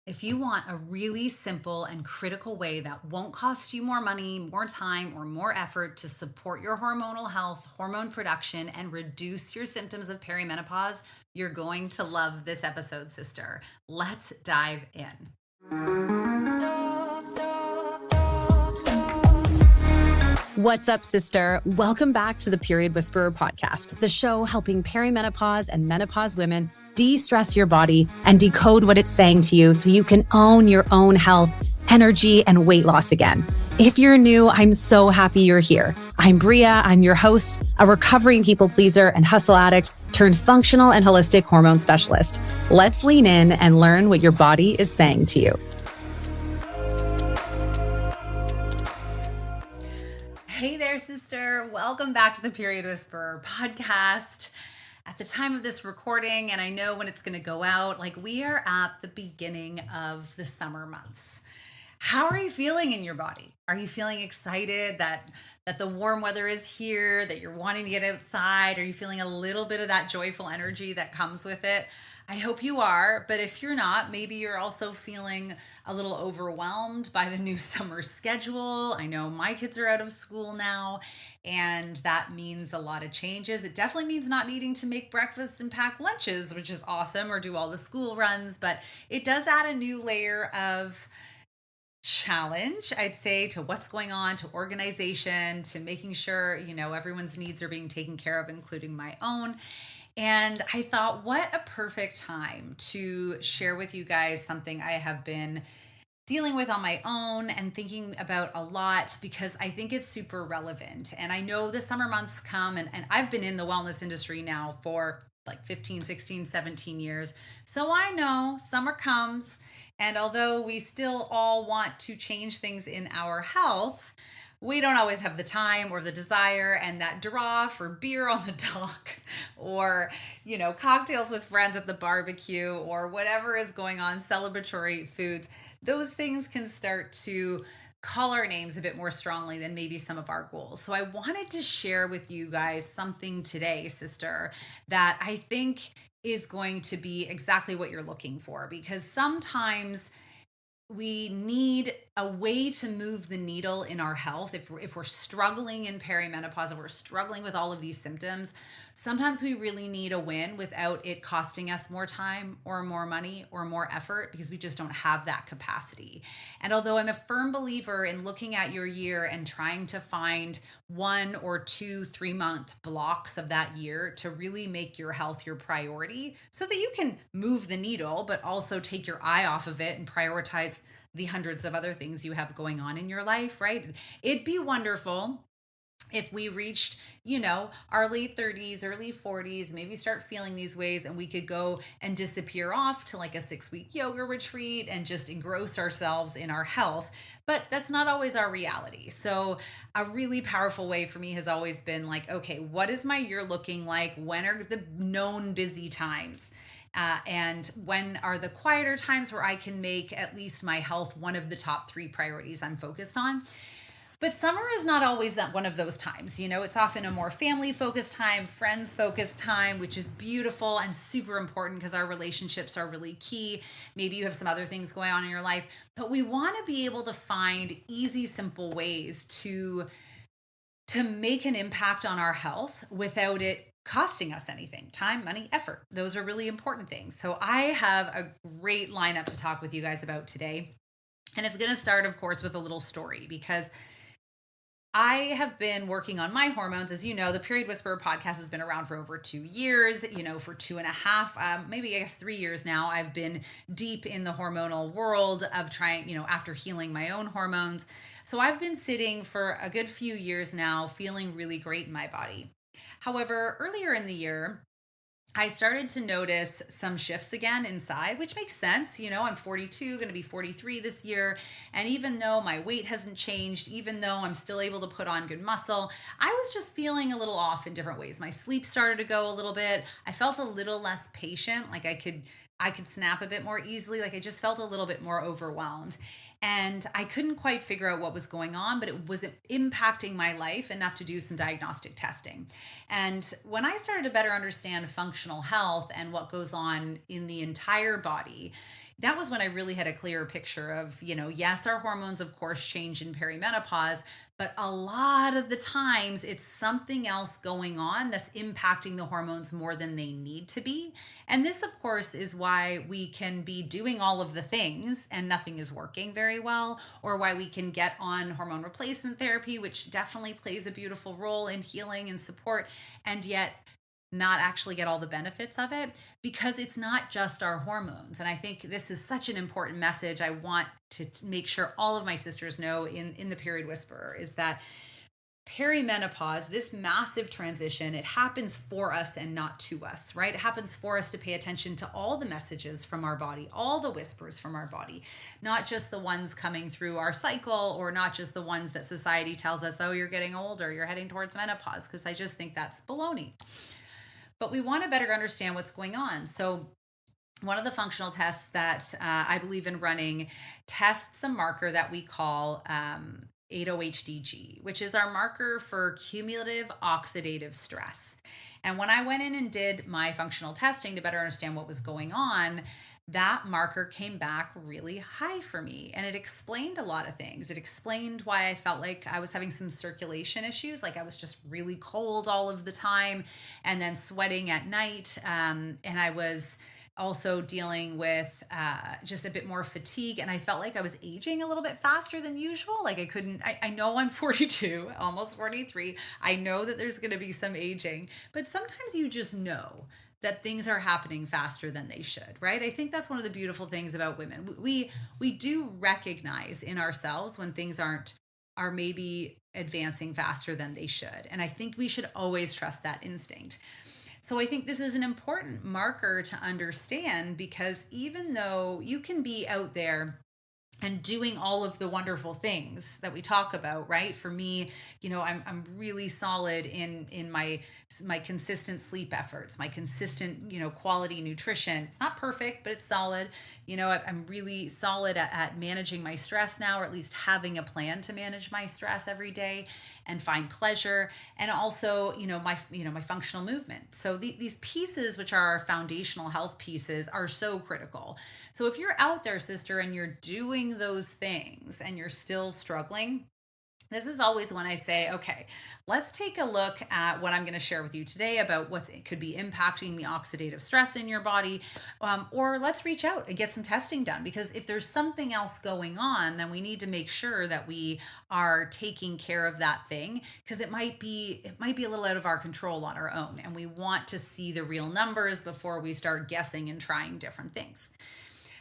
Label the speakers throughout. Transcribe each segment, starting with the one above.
Speaker 1: If you want a really simple and critical way that won't cost you more money, more time, or more effort to support your hormonal health, hormone production, and reduce your symptoms of perimenopause, you're going to love this episode, sister. Let's dive in.
Speaker 2: What's up, sister? Welcome back to the Period Whisperer podcast, the show helping perimenopause and menopause women de-stress your body and decode what it's saying to you so you can own your own health, energy, and weight loss again. If you're new, I'm so happy you're here. I'm Bria. I'm your host, a recovering people pleaser and hustle addict turned functional and holistic hormone specialist. Let's lean in and learn what your body is saying to you.
Speaker 1: Hey there, sister. Welcome back to the Period Whisperer podcast. At the time of this recording, and I know when it's going to go out, we are at the beginning of the summer months. How are you feeling in your body? Are you feeling excited that the warm weather is here, that you're wanting to get outside? Are you feeling a little bit of that joyful energy that comes with it? I hope you are, but if you're not, maybe you're also feeling a little overwhelmed by the new summer schedule. I know my kids are out of school now, and that means a lot of changes. It definitely means not needing to make breakfast and pack lunches, which is awesome, or do all the school runs, but it does add a new layer of challenge, I'd say, to what's going on, to organization, to making sure, everyone's needs are being taken care of, including my own. And I thought, what a perfect time to share with you guys something I have been dealing with on my own and thinking about a lot because I think it's super relevant. And I know the summer months come, and I've been in the wellness industry now for 15, 16, 17 years. So I know summer comes, and although we still all want to change things in our health, we don't always have the time or the desire, and that draw for beer on the dock or, cocktails with friends at the barbecue or whatever is going on, celebratory foods, those things can start to call our names a bit more strongly than maybe some of our goals. So I wanted to share with you guys something today, sister, that I think is going to be exactly what you're looking for, because sometimes we need a way to move the needle in our health. If we're struggling in perimenopause, if we're struggling with all of these symptoms, sometimes we really need a win without it costing us more time or more money or more effort, because we just don't have that capacity. And although I'm a firm believer in looking at your year and trying to find 1 or 2 3-month blocks of that year to really make your health your priority so that you can move the needle, but also take your eye off of it and prioritize the hundreds of other things you have going on in your life, right? It'd be wonderful if we reached, our late 30s, early 40s, maybe start feeling these ways, and we could go and disappear off to a 6-week yoga retreat and just engross ourselves in our health. But that's not always our reality. So a really powerful way for me has always been okay, what is my year looking like? When are the known busy times? And when are the quieter times where I can make at least my health one of the top 3 priorities I'm focused on? But summer is not always that one of those times. It's often a more family focused time, friends focused time, which is beautiful and super important because our relationships are really key. Maybe you have some other things going on in your life, but we want to be able to find easy, simple ways to make an impact on our health without it costing us anything. Time, money, effort. Those are really important things. So I have a great lineup to talk with you guys about today. And it's going to start, of course, with a little story, because I have been working on my hormones. As you know, the Period Whisperer podcast has been around for over 2 years, for 2.5, maybe I guess 3 years now. I've been deep in the hormonal world of trying, after healing my own hormones. So I've been sitting for a good few years now, feeling really great in my body. However, earlier in the year, I started to notice some shifts again inside, which makes sense. I'm 42, going to be 43 this year. And even though my weight hasn't changed, even though I'm still able to put on good muscle, I was just feeling a little off in different ways. My sleep started to go a little bit. I felt a little less patient, like I could snap a bit more easily. I just felt a little bit more overwhelmed. And I couldn't quite figure out what was going on, but it was impacting my life enough to do some diagnostic testing. And when I started to better understand functional health and what goes on in the entire body, that was when I really had a clearer picture of, yes, our hormones, of course, change in perimenopause, but a lot of the times it's something else going on that's impacting the hormones more than they need to be. And this, of course, is why we can be doing all of the things and nothing is working very well, or why we can get on hormone replacement therapy, which definitely plays a beautiful role in healing and support, and yet not actually get all the benefits of it because it's not just our hormones. And I think this is such an important message I want to make sure all of my sisters know in the Period Whisperer is that perimenopause, this massive transition, it happens for us and not to us, right? It happens for us to pay attention to all the messages from our body, all the whispers from our body, not just the ones coming through our cycle, or not just the ones that society tells us, oh, you're getting older, you're heading towards menopause, because I just think that's baloney. But we want to better understand what's going on. So one of the functional tests that I believe in running tests a marker that we call 8-OHDG, which is our marker for cumulative oxidative stress. And when I went in and did my functional testing to better understand what was going on, that marker came back really high for me. And it explained a lot of things. It explained why I felt like I was having some circulation issues, like I was just really cold all of the time and then sweating at night. And I was also dealing with just a bit more fatigue, and I felt like I was aging a little bit faster than usual. Like I know I'm 42, almost 43. I know that there's going to be some aging, but sometimes you just know that things are happening faster than they should, right? I think that's one of the beautiful things about women. We do recognize in ourselves when things are maybe advancing faster than they should. And I think we should always trust that instinct. So I think this is an important marker to understand, because even though you can be out there and doing all of the wonderful things that we talk about, right? For me, I'm really solid in my consistent sleep efforts, my consistent, quality nutrition. It's not perfect, but it's solid. I'm really solid at managing my stress now, or at least having a plan to manage my stress every day and find pleasure. And also, my functional movement. So these pieces, which are our foundational health pieces, are so critical. So if you're out there, sister, and you're doing those things and you're still struggling, this is always when I say, okay, let's take a look at what I'm going to share with you today about what could be impacting the oxidative stress in your body, or let's reach out and get some testing done, because if there's something else going on, then we need to make sure that we are taking care of that thing, because it might be a little out of our control on our own, and we want to see the real numbers before we start guessing and trying different things.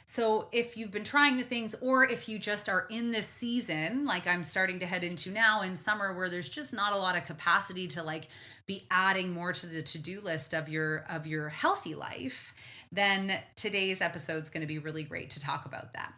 Speaker 1: So if you've been trying the things, or if you just are in this season, like I'm starting to head into now in summer, where there's just not a lot of capacity to be adding more to the to-do list of your healthy life, then today's episode is going to be really great to talk about that.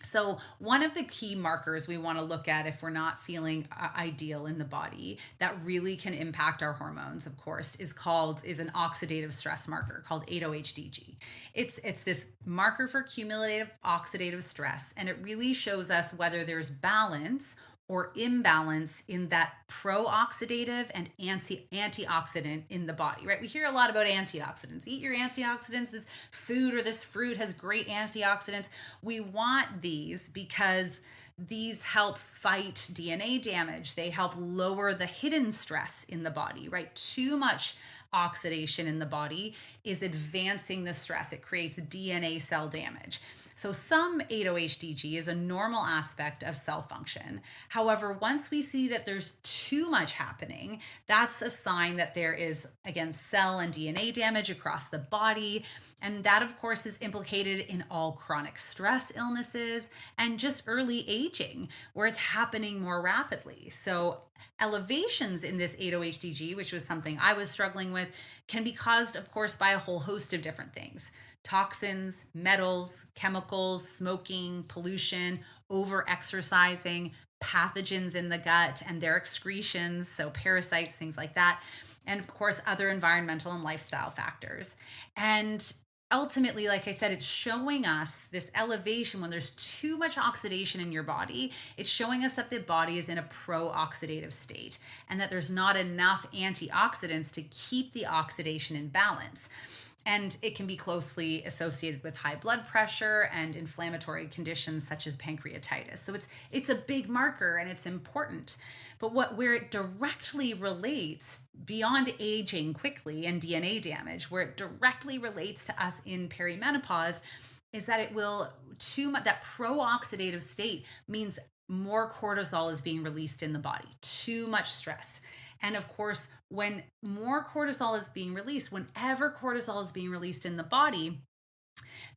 Speaker 1: So one of the key markers we want to look at if we're not feeling ideal in the body that really can impact our hormones, of course, is an oxidative stress marker called 8-OHDG. It's this marker for cumulative oxidative stress, and it really shows us whether there's balance or imbalance in that pro-oxidative and antioxidant in the body, right? We hear a lot about antioxidants. Eat your antioxidants. This food or this fruit has great antioxidants. We want these because these help fight DNA damage. They help lower the hidden stress in the body, right? Too much oxidation in the body is advancing the stress. It creates DNA cell damage. So some 8-OHDG is a normal aspect of cell function. However, once we see that there's too much happening, that's a sign that there is, again, cell and DNA damage across the body. And that, of course, is implicated in all chronic stress illnesses and just early aging, where it's happening more rapidly. So elevations in this 8-OHDG, which was something I was struggling with, can be caused, of course, by a whole host of different things. Toxins, metals, chemicals, smoking, pollution, over-exercising, pathogens in the gut and their excretions, so parasites, things like that, and of course, other environmental and lifestyle factors. And ultimately, like I said, it's showing us this elevation when there's too much oxidation in your body. It's showing us that the body is in a pro-oxidative state and that there's not enough antioxidants to keep the oxidation in balance. And it can be closely associated with high blood pressure and inflammatory conditions such as pancreatitis. So it's a big marker and it's important. But where it directly relates beyond aging quickly and DNA damage, where it directly relates to us in perimenopause, is that it will too much, that pro-oxidative state means more cortisol is being released in the body, too much stress. And of course, when more cortisol is being released, whenever cortisol is being released in the body,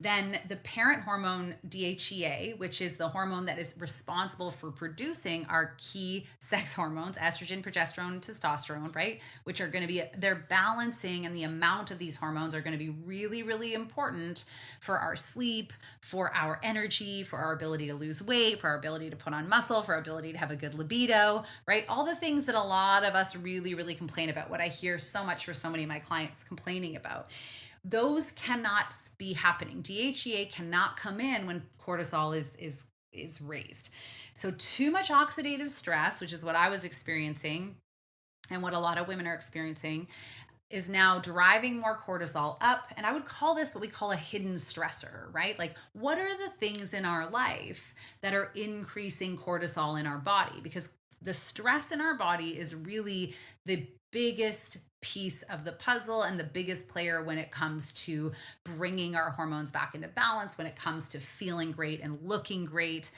Speaker 1: then the parent hormone DHEA, which is the hormone that is responsible for producing our key sex hormones, estrogen, progesterone, and testosterone, right? Which are going to be, they're balancing, and the amount of these hormones are going to be really, really important for our sleep, for our energy, for our ability to lose weight, for our ability to put on muscle, for our ability to have a good libido, right? All the things that a lot of us really, really complain about, what I hear so much for so many of my clients complaining about. Those cannot be happening. DHEA cannot come in when cortisol is raised. So too much oxidative stress, which is what I was experiencing and what a lot of women are experiencing, is now driving more cortisol up. And I would call this what we call a hidden stressor, right? Like, what are the things in our life that are increasing cortisol in our body? Because the stress in our body is really the biggest piece of the puzzle and the biggest player when it comes to bringing our hormones back into balance, when it comes to feeling great and looking great,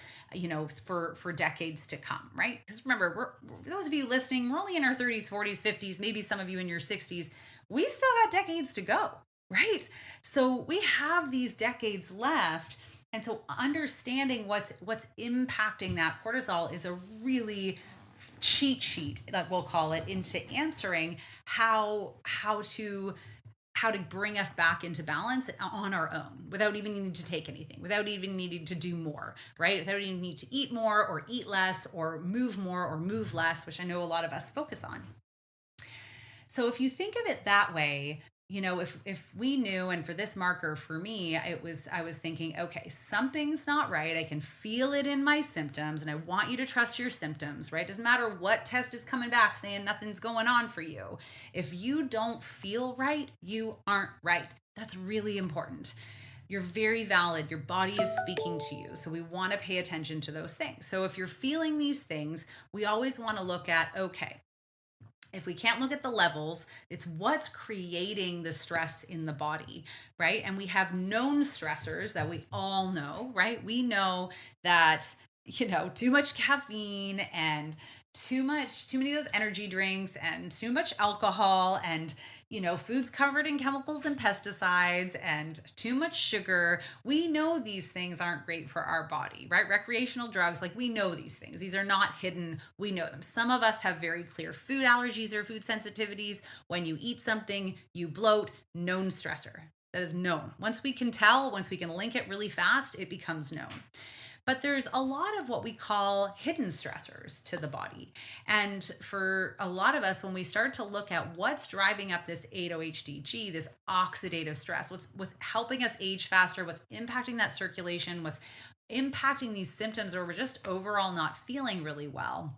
Speaker 1: for decades to come, right? Because remember, those of you listening, we're only in our 30s, 40s, 50s, maybe some of you in your 60s. We still got decades to go, right? So we have these decades left. And so understanding what's impacting that cortisol is a really cheat sheet, like we'll call it, into answering how to bring us back into balance on our own without even needing to take anything, without even needing to do more, right? Without even needing to eat more or eat less or move more or move less, which I know a lot of us focus on. So if you think of it that way, if we knew, and for this marker for me, I was thinking, okay, something's not right. I can feel it in my symptoms, and I want you to trust your symptoms, right? Doesn't matter what test is coming back saying nothing's going on for you. If you don't feel right, you aren't right. That's really important. You're very valid. Your body is speaking to you. So we want to pay attention to those things. So if you're feeling these things, we always want to look at, okay, if we can't look at the levels, it's what's creating the stress in the body, right? And we have known stressors that we all know, right? We know that, too much caffeine and too many of those energy drinks and too much alcohol and, foods covered in chemicals and pesticides and too much sugar. We know these things aren't great for our body, right? Recreational drugs, like, we know these things. These are not hidden. We know them. Some of us have very clear food allergies or food sensitivities. When you eat something, you bloat, known stressor. That is known. Once we can tell, once we can link it really fast, it becomes known. But there's a lot of what we call hidden stressors to the body. And for a lot of us, when we start to look at what's driving up this 8-OHDG, this oxidative stress, what's helping us age faster, what's impacting that circulation, what's impacting these symptoms, or we're just overall not feeling really well,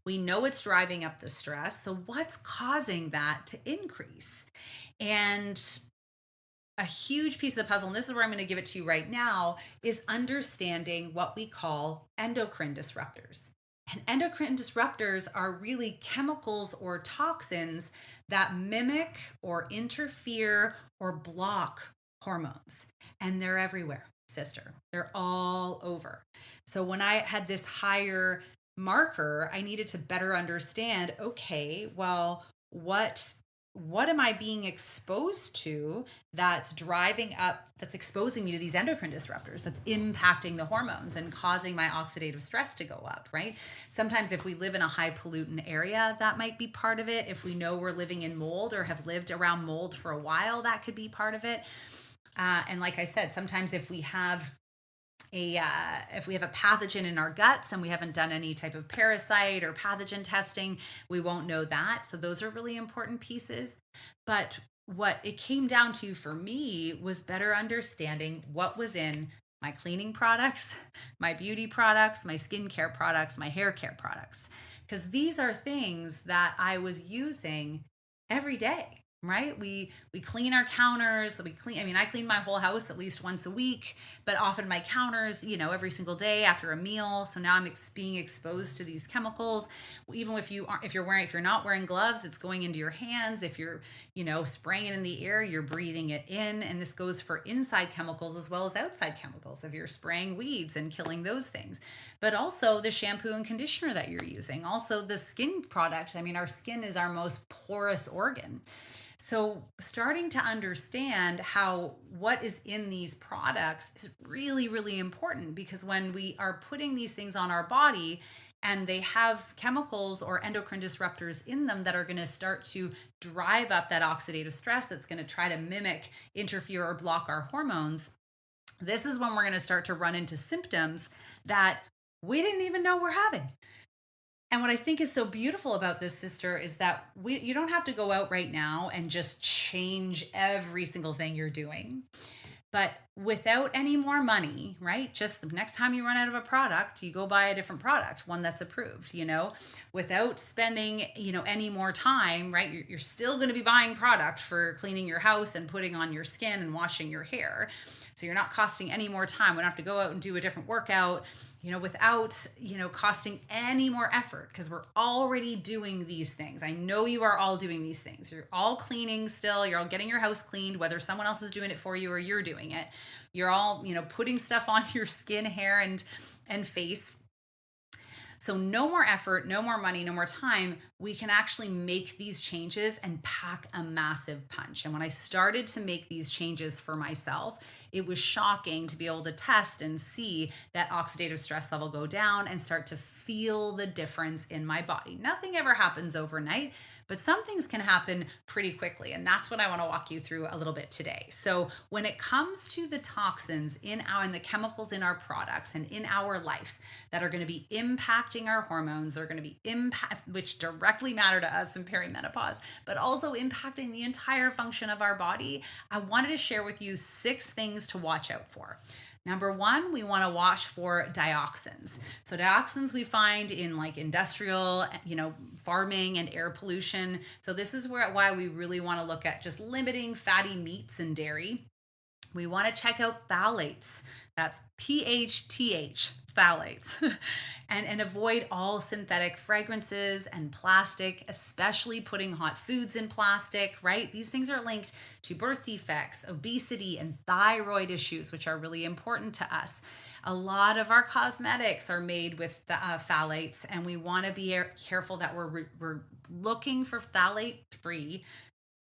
Speaker 1: we know it's driving up the stress. So what's causing that to increase? And a huge piece of the puzzle, and this is where I'm going to give it to you right now, is understanding what we call endocrine disruptors. And endocrine disruptors are really chemicals or toxins that mimic or interfere or block hormones. And they're everywhere, sister. They're all over. So when I had this higher marker, I needed to better understand, okay, well, what am I being exposed to that's driving up, that's exposing me to these endocrine disruptors, that's impacting the hormones and causing my oxidative stress to go up, right? Sometimes if we live in a high pollutant area, that might be part of it. If we know we're living in mold or have lived around mold for a while, that could be part of it. And like I said, sometimes if we have a pathogen in our guts and we haven't done any type of parasite or pathogen testing, we won't know that. So those are really important pieces. But what it came down to for me was better understanding what was in my cleaning products, my beauty products, my skincare products, my hair care products. Because these are things that I was using every day. right? We clean our counters. I mean, I clean my whole house at least once a week, but often my counters, every single day after a meal. So now I'm being exposed to these chemicals. Even if you're not wearing gloves, it's going into your hands. If you're, spraying it in the air, you're breathing it in. And this goes for inside chemicals as well as outside chemicals. If you're spraying weeds and killing those things, but also the shampoo and conditioner that you're using, also the skin product. I mean, our skin is our most porous organ. So, starting to understand how what is in these products is really, really important, because when we are putting these things on our body and they have chemicals or endocrine disruptors in them that are going to start to drive up that oxidative stress, that's going to try to mimic, interfere, or block our hormones, this is when we're going to start to run into symptoms that we didn't even know we're having. And what I think is so beautiful about this, sister, is that you don't have to go out right now and just change every single thing you're doing. But without any more money, right? Just the next time you run out of a product, you go buy a different product, one that's approved, without spending, any more time, right? You're still going to be buying product for cleaning your house and putting on your skin and washing your hair. So you're not costing any more time. We don't have to go out and do a different workout, without, costing any more effort, because we're already doing these things. I know you are all doing these things. You're all cleaning still. You're all getting your house cleaned, whether someone else is doing it for you or you're doing it. You're all, putting stuff on your skin, hair, and face. So no more effort, no more money, no more time. We can actually make these changes and pack a massive punch. And when I started to make these changes for myself, it was shocking to be able to test and see that oxidative stress level go down and start to feel the difference in my body. Nothing ever happens overnight, but some things can happen pretty quickly. And that's what I want to walk you through a little bit today. So when it comes to the toxins and the chemicals in our products and in our life that are going to be impacting our hormones, they're going to be which directly matter to us in perimenopause, but also impacting the entire function of our body, I wanted to share with you 6 things to watch out for. Number 1, we want to watch for dioxins. So dioxins we find in like industrial, farming and air pollution. So this is why we really want to look at just limiting fatty meats and dairy. We want to check out phthalates. That's PHTH, phthalates. and avoid all synthetic fragrances and plastic, especially putting hot foods in plastic, right? These things are linked to birth defects, obesity, and thyroid issues, which are really important to us. A lot of our cosmetics are made with phthalates, and we want to be careful that we're looking for phthalate-free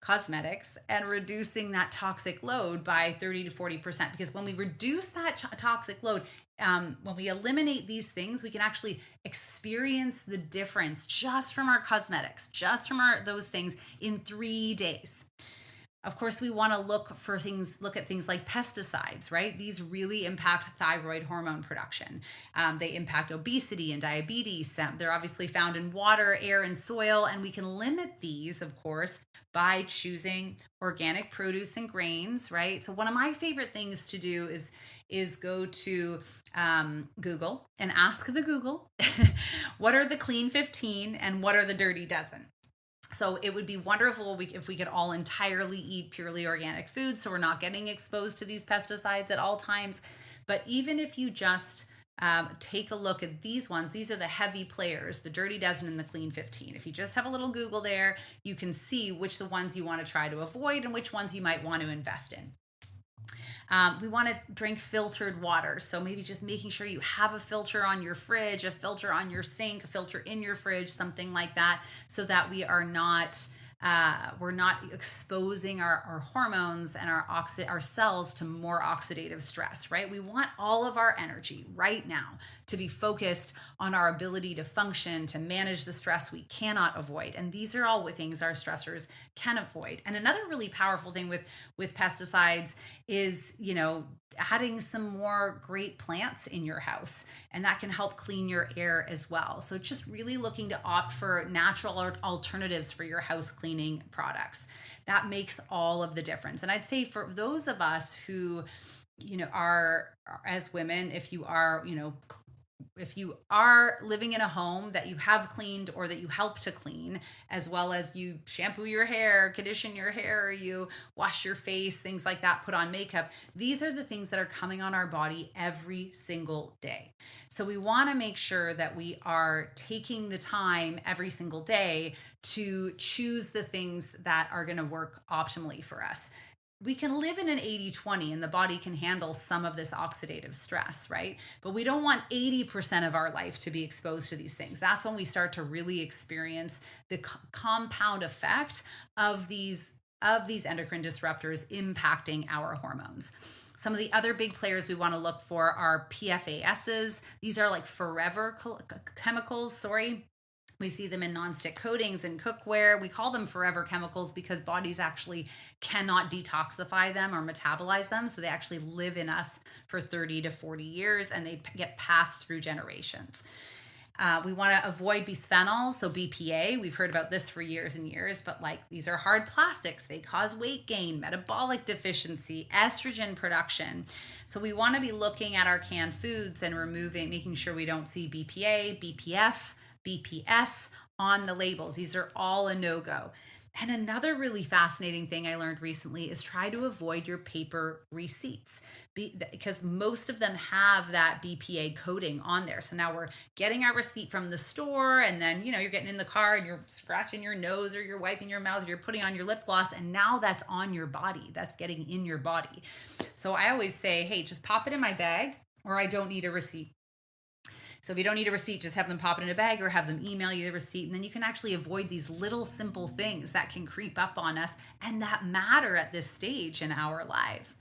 Speaker 1: cosmetics and reducing that toxic load by 30 to 40%. Because when we reduce that toxic load, when we eliminate these things, we can actually experience the difference just from our cosmetics, just from those things in 3 days. Of course, we want to look at things like pesticides, right? These really impact thyroid hormone production. They impact obesity and diabetes. They're obviously found in water, air, and soil, and we can limit these, of course, by choosing organic produce and grains, right? So one of my favorite things to do is go to Google and ask the Google, what are the clean 15 and what are the dirty dozen? So it would be wonderful if we could all entirely eat purely organic food, so we're not getting exposed to these pesticides at all times. But even if you just take a look at these ones, these are the heavy players, the dirty dozen and the clean 15. If you just have a little Google there, you can see which the ones you want to try to avoid and which ones you might want to invest in. We want to drink filtered water. So maybe just making sure you have a filter on your fridge, a filter on your sink, a filter in your fridge, something like that, so that we're not exposing our hormones and our cells to more oxidative stress, right? We want all of our energy right now to be focused on our ability to function, to manage the stress we cannot avoid. And these are all things our stressors can avoid. And another really powerful thing with pesticides is, adding some more great plants in your house, and that can help clean your air as well. So just really looking to opt for natural alternatives for your house cleaning products. That makes all of the difference. And I'd say for those of us who, are as women, if you are, if you are living in a home that you have cleaned or that you help to clean, as well as you shampoo your hair, condition your hair, you wash your face, things like that, put on makeup, these are the things that are coming on our body every single day. So we want to make sure that we are taking the time every single day to choose the things that are going to work optimally for us. We can live in an 80-20, and the body can handle some of this oxidative stress, right? But we don't want 80% of our life to be exposed to these things. That's when we start to really experience the compound effect of these endocrine disruptors impacting our hormones. Some of the other big players we want to look for are PFASs. These are like forever chemicals, We see them in nonstick coatings and cookware. We call them forever chemicals because bodies actually cannot detoxify them or metabolize them. So they actually live in us for 30 to 40 years, and they get passed through generations. We want to avoid bisphenols, so BPA. We've heard about this for years and years, but like these are hard plastics. They cause weight gain, metabolic deficiency, estrogen production. So we want to be looking at our canned foods and making sure we don't see BPA, BPF, BPS on the labels. These are all a no-go. And another really fascinating thing I learned recently is try to avoid your paper receipts because most of them have that BPA coating on there. So now we're getting our receipt from the store, and then you're getting in the car and you're scratching your nose or you're wiping your mouth, or you're putting on your lip gloss, and now that's on your body. That's getting in your body. So I always say, hey, just pop it in my bag, or I don't need a receipt. So if you don't need a receipt, just have them pop it in a bag or have them email you the receipt. And then you can actually avoid these little simple things that can creep up on us and that matter at this stage in our lives.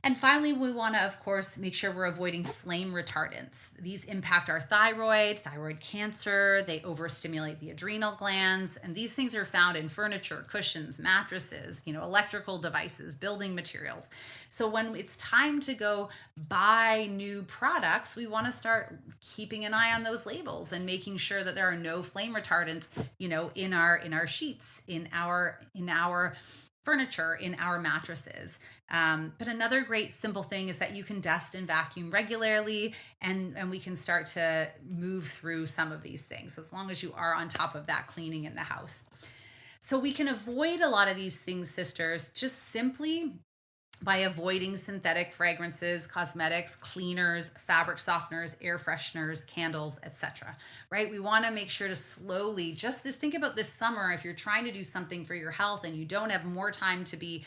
Speaker 1: And finally, we want to, of course, make sure we're avoiding flame retardants. These impact our thyroid cancer, they overstimulate the adrenal glands, and these things are found in furniture, cushions, mattresses, electrical devices, building materials. So when it's time to go buy new products, we want to start keeping an eye on those labels and making sure that there are no flame retardants, in our sheets, in our furniture, in our mattresses. But another great simple thing is that you can dust and vacuum regularly, and we can start to move through some of these things as long as you are on top of that cleaning in the house. So we can avoid a lot of these things, sisters, just simply by avoiding synthetic fragrances, cosmetics, cleaners, fabric softeners, air fresheners, candles, etc. Right? We want to make sure to slowly think about this summer. If you're trying to do something for your health and you don't have more time to be,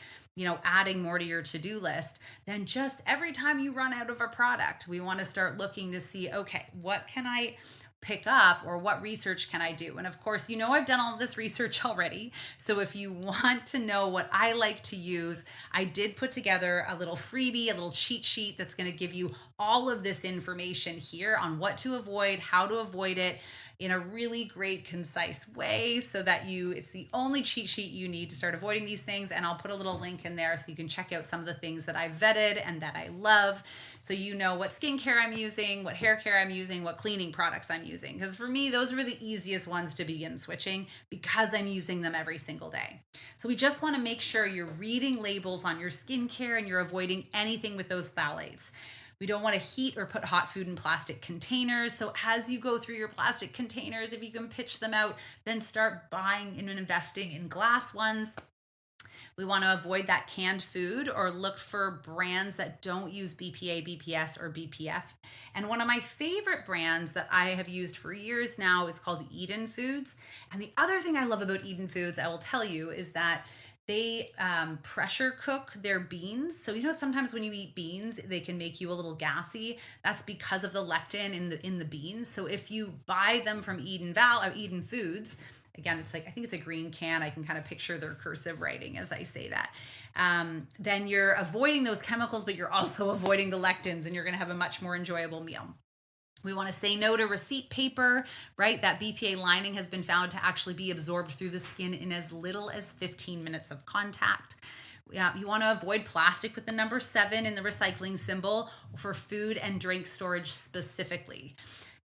Speaker 1: adding more to your to-do list, then just every time you run out of a product, we want to start looking to see, okay, what can I pick up, or what research can I do? And of course, I've done all of this research already. So if you want to know what I like to use, I did put together a little freebie, a little cheat sheet that's going to give you all of this information here on what to avoid, how to avoid it in a really great, concise way, so that it's the only cheat sheet you need to start avoiding these things. And I'll put a little link in there so you can check out some of the things that I vetted and that I love, so you know what skincare I'm using, what hair care I'm using, what cleaning products I'm using. Because for me, those were the easiest ones to begin switching because I'm using them every single day. So we just want to make sure you're reading labels on your skincare and you're avoiding anything with those phthalates. We don't want to heat or put hot food in plastic containers. So as you go through your plastic containers, if you can pitch them out, then start buying and investing in glass ones. We want to avoid that canned food, or look for brands that don't use BPA, BPS, or BPF. And one of my favorite brands that I have used for years now is called Eden Foods. And the other thing I love about Eden Foods, I will tell you, is that they pressure cook their beans. So sometimes when you eat beans, they can make you a little gassy. That's because of the lectin in the beans. So if you buy them from Eden Foods, again, it's like, I think it's a green can. I can kind of picture their cursive writing as I say that. Then you're avoiding those chemicals, but you're also avoiding the lectins, and you're going to have a much more enjoyable meal. We want to say no to receipt paper, right? That BPA lining has been found to actually be absorbed through the skin in as little as 15 minutes of contact. You want to avoid plastic with the number 7 in the recycling symbol for food and drink storage specifically.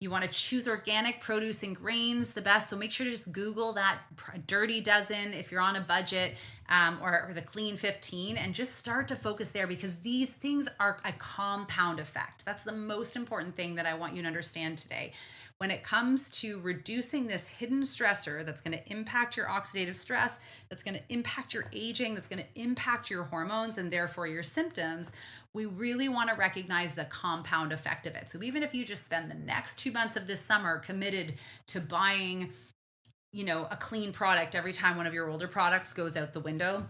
Speaker 1: You want to choose organic produce and grains the best. So make sure to just Google that dirty dozen if you're on a budget, or the clean 15, and just start to focus there, because these things are a compound effect. That's the most important thing that I want you to understand today. When it comes to reducing this hidden stressor that's going to impact your oxidative stress, that's going to impact your aging, that's going to impact your hormones and therefore your symptoms, we really want to recognize the compound effect of it. So even if you just spend the next 2 months of this summer committed to buying, a clean product every time one of your older products goes out the window,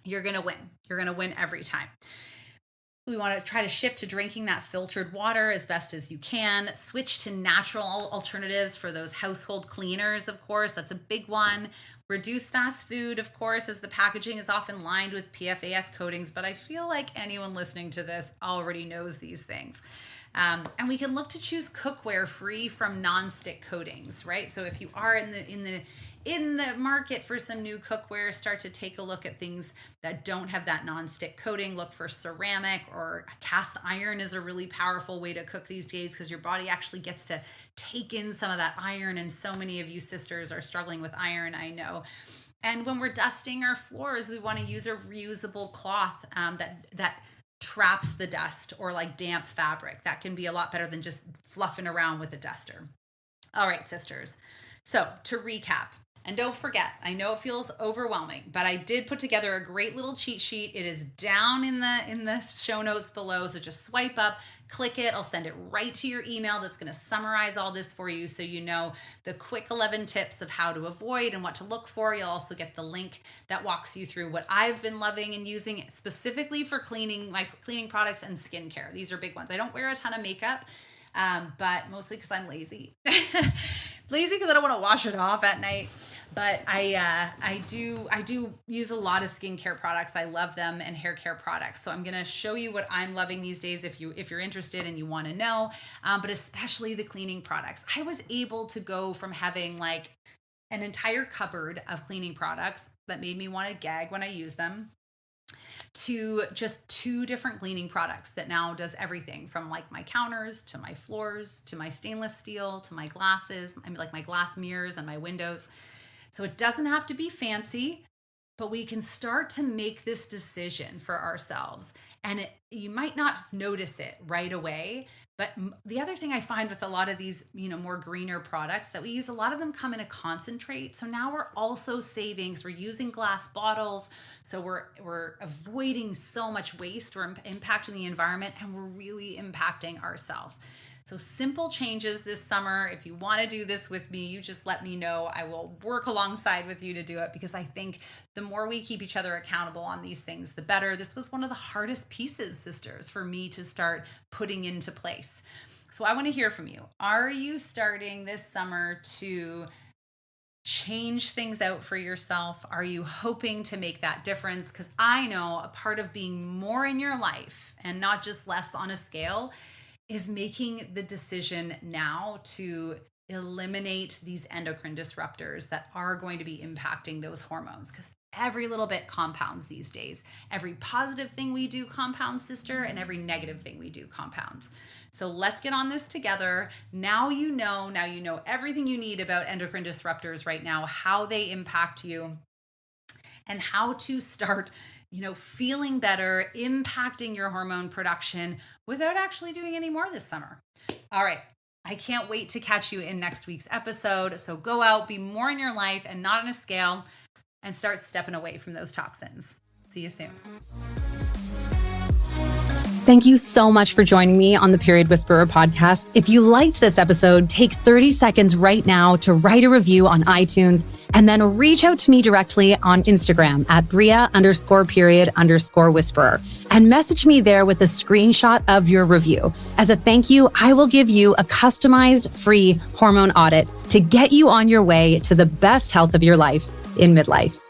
Speaker 1: you're going to win. You're going to win every time. We want to try to shift to drinking that filtered water as best as you can. Switch to natural alternatives for those household cleaners, of course. That's a big one. Reduce fast food, of course, as the packaging is often lined with PFAS coatings, but I feel like anyone listening to this already knows these things. And we can look to choose cookware free from non-stick coatings, right? So if you are in the market for some new cookware, start to take a look at things that don't have that non-stick coating. Look for ceramic, or cast iron is a really powerful way to cook these days, because your body actually gets to take in some of that iron. And so many of you sisters are struggling with iron, I know. And when we're dusting our floors, we want to use a reusable cloth that traps the dust, or like damp fabric. That can be a lot better than just fluffing around with a duster. All right, sisters. So to recap, and don't forget, I know it feels overwhelming, but I did put together a great little cheat sheet. It is down in the show notes below. So just swipe up, click it. I'll send it right to your email. That's going to summarize all this for you, so you know the quick 11 tips of how to avoid and what to look for. You'll also get the link that walks you through what I've been loving and using specifically for cleaning, my cleaning products and skincare. These are big ones. I don't wear a ton of makeup, but mostly because I'm lazy. Lazy because I don't want to wash it off at night. But I do use a lot of skincare products. I love them, and hair care products. So I'm going to show you what I'm loving these days if you're interested and you want to know, but especially the cleaning products. I was able to go from having like an entire cupboard of cleaning products that made me want to gag when I use them, to just 2 different cleaning products that now does everything from like my counters to my floors to my stainless steel to my glasses, like my glass mirrors and my windows. So it doesn't have to be fancy, but we can start to make this decision for ourselves. And you might not notice it right away. But the other thing I find with a lot of these, more greener products that we use, a lot of them come in a concentrate. So now we're also saving. So we're using glass bottles. So we're avoiding so much waste. We're impacting the environment, and we're really impacting ourselves. So simple changes this summer. If you want to do this with me, you just let me know. I will work alongside with you to do it, because I think the more we keep each other accountable on these things, the better. This was one of the hardest pieces, sisters, for me to start putting into place. So I want to hear from you. Are you starting this summer to change things out for yourself? Are you hoping to make that difference? Because I know a part of being more in your life and not just less on a scale is making the decision now to eliminate these endocrine disruptors that are going to be impacting those hormones, because every little bit compounds these days. Every positive thing we do compounds, sister, and every negative thing we do compounds. So let's get on this together. Now you know everything you need about endocrine disruptors right now, how they impact you, and how to start feeling better, impacting your hormone production without actually doing any more this summer. All right. I can't wait to catch you in next week's episode. So go out, be more in your life and not on a scale, and start stepping away from those toxins. See you soon.
Speaker 2: Thank you so much for joining me on the Period Whisperer podcast. If you liked this episode, take 30 seconds right now to write a review on iTunes, and then reach out to me directly on Instagram at Bria_period_whisperer, and message me there with a screenshot of your review. As a thank you, I will give you a customized free hormone audit to get you on your way to the best health of your life in midlife.